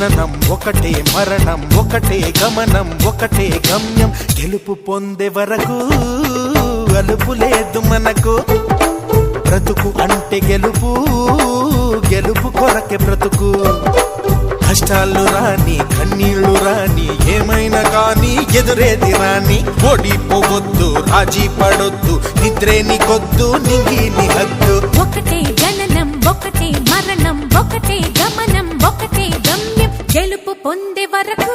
జననం ఒకటే మరణం ఒకటే గమనం ఒకటే గమ్యం గెలుపు పొందే వరకు అలుపు లేదు మనకు బ్రతుకు అంటే గెలుపు గెలుపు కొరకే బ్రతుకు కష్టాలు రాని కన్నీళ్లు రాని ఏమైనా కానీ ఎదురేది రాని ఓడిపోవద్దు రాజీ పడొద్దు నిద్రే నీకొద్దు నింగి నీ హద్దు ఒకటే జననం ఒకటే మరణం ఒకటే గమనం ఒకటే గమ్యం గెలుపు పొందే వరకు